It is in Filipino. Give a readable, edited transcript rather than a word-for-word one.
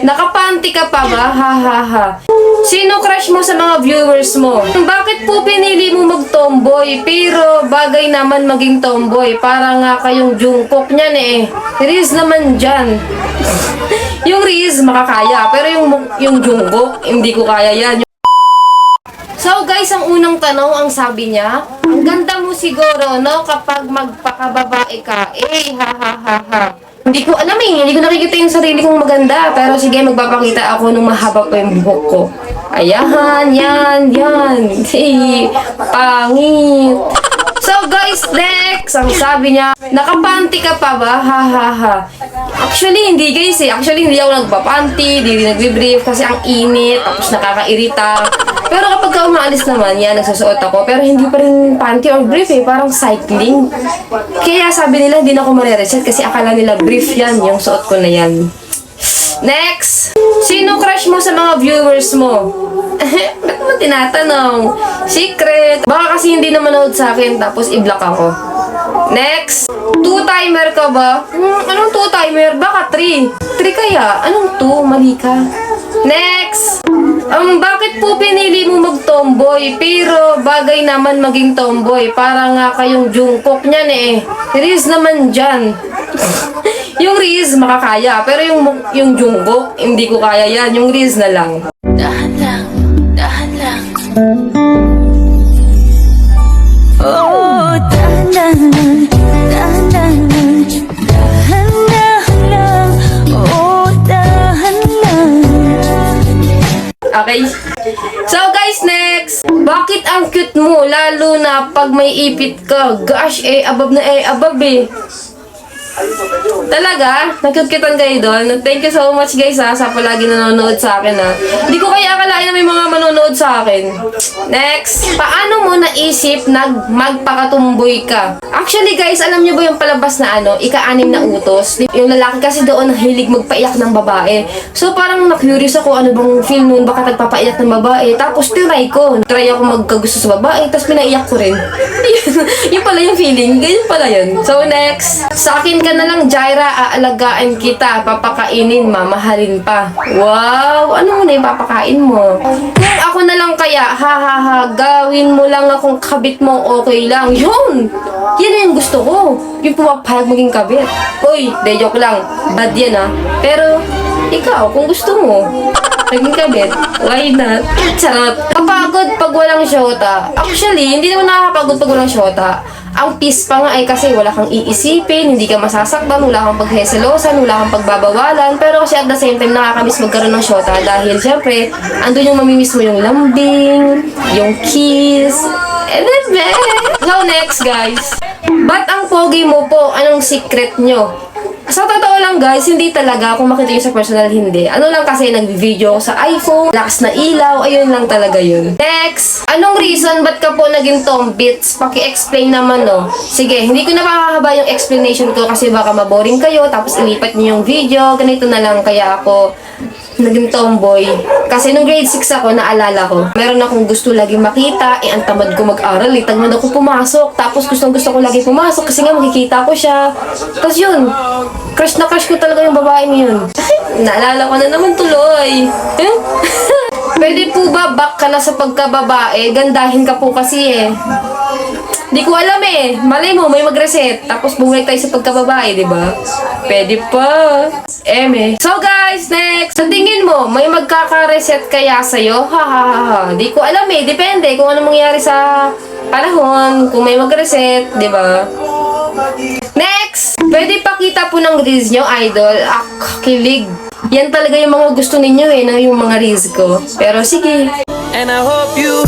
Nakapanty ka pa ba? Ha ha ha. Sino crush mo sa mga viewers mo? Bakit po pinili mo mag-tomboy? Pero bagay naman maging tomboy. Para nga kayong Jungkook niyan eh. Riz naman dyan. Yung Riz makakaya. Pero yung Jungkook, hindi ko kaya yan. So guys, ang unang tanong, ang sabi niya, ang ganda mo siguro, no, kapag magpakababae ka. Ha ha ha ha. Hindi ko alam eh, hindi ko nakikita yung sarili kong maganda. Pero sige, magpapakita ako nung mahaba pa yung buhok ko. Ayan, yan. Hey, pangit. So guys, next, ang sabi niya, nakapanty ka pa ba? Ha ha ha. Actually, hindi guys eh. Actually, hindi ako nagpapanty, hindi nagbe-brief kasi ang init, tapos nakakairita. Pero kapag ka umaalis naman, yan, nagsusuot ako. Pero hindi pa rin panty or brief eh, parang cycling. Kaya sabi nila, hindi na ako mare-reset kasi akala nila brief yan, yung suot ko na yan. Next! Sino crush mo sa mga viewers mo? Ba't mo tinatanong? Secret! Baka kasi hindi na manood sa akin, tapos i-block ako. Next! Two-timer ka ba? Anong two-timer? Baka three. Three kaya? Anong two? Mali ka. Next! Bakit po pinili mo mag-tomboy? Pero bagay naman maging tomboy. Para nga kayong Jungkook niyan eh. Riz naman dyan. Yung Riz makakaya. Pero yung Jungkook, hindi ko kaya yan. Yung Riz na lang. Dahan lang, dahan lang. Oh, dahan lang, dahan lang. Dahan, dahan lang. Oh, dahan lang. Okay. So guys, next. Bakit ang cute mo? Lalo na pag may ipit ka. Gosh, above na above eh. Talaga? Nagkutkitan kayo doon? Thank you so much guys sa palagi nanonood sa akin Hindi ko kaya akalain na may mga manonood sa akin. Next. Paano mo naisip magpakatumboy ka? Actually guys, alam niyo ba yung palabas na ika-6 na utos? Yung lalaki kasi doon hilig magpaiyak ng babae. So parang na-curious ako ano bang feel nun, baka nagpapaiyak ng babae. Tapos tinry ko. Try ako magkagusto sa babae, tapos pinaiyak ko rin. Yun pala yung feeling. Ganyan pala yun. So next. Sa akin ka na lang, Jaira, aalagaan kita, papakainin, mamahalin pa. Wow! Ano mo na yung papakain mo? Kung ako na lang kaya, ha ha ha, gawin mo lang akong kabit mo, okay lang. Yun! Yan yung gusto ko. Yung pumapayag maging kabit. Uy, de joke lang. Bad yan Pero, ikaw, kung gusto mo, naging kabit, why not? Charot. Kapagod pag walang syota. Actually, hindi naman nakakapagod pag walang syota. Ang peace pa nga kasi wala kang iisipin, hindi ka masasaktan, wala kang pagheselosan, wala kang pagbabawalan. Pero kasi at the same time, nakakamiss magkaroon ng syota dahil syempre, andun yung mamimiss mo yung lambing, yung kiss, and then So next guys, ba't ang pogi mo po? Anong secret nyo? Sa totoo lang guys, hindi talaga. Kung makita nyo sa personal, hindi. Ano lang kasi, nag-video ako sa iPhone, lakas na ilaw, ayun lang talaga yun. Next! Anong reason ba't ka po naging tombits? Paki-explain naman Sige, hindi ko na makakahaba yung explanation ko kasi baka maboring kayo, tapos ilipat nyo yung video. Ganito na lang kaya ako naging tomboy. Kasi nung grade 6 ako, naalala ko, meron akong gusto lagi makita, ang tamad ko mag-aral, tamad ako pumasok, tapos gusto ko lagi pumasok kasi nga makikita ko siya. Tapos yun, crush na crush ko talaga yung babae yun. Naalala ko na naman tuloy. Pwede po ba back ka na sa pagkababae? Gandahin ka po kasi Di ko alam Malay mo, may mag-reset. Tapos bumalik tayo sa pagkababae, di ba? Pwede pa. So guys, next. Sa tingin mo, may magkaka-reset kaya sa'yo? Ha ha ha ha. Di ko alam Depende kung ano mangyari sa panahon. Kung may mag-reset, di ba? Next! Pwede pakita po ng reels nyo, idol. Kilig. Yan talaga yung mga gusto ninyo yung mga reels ko. Pero sige. And I hope you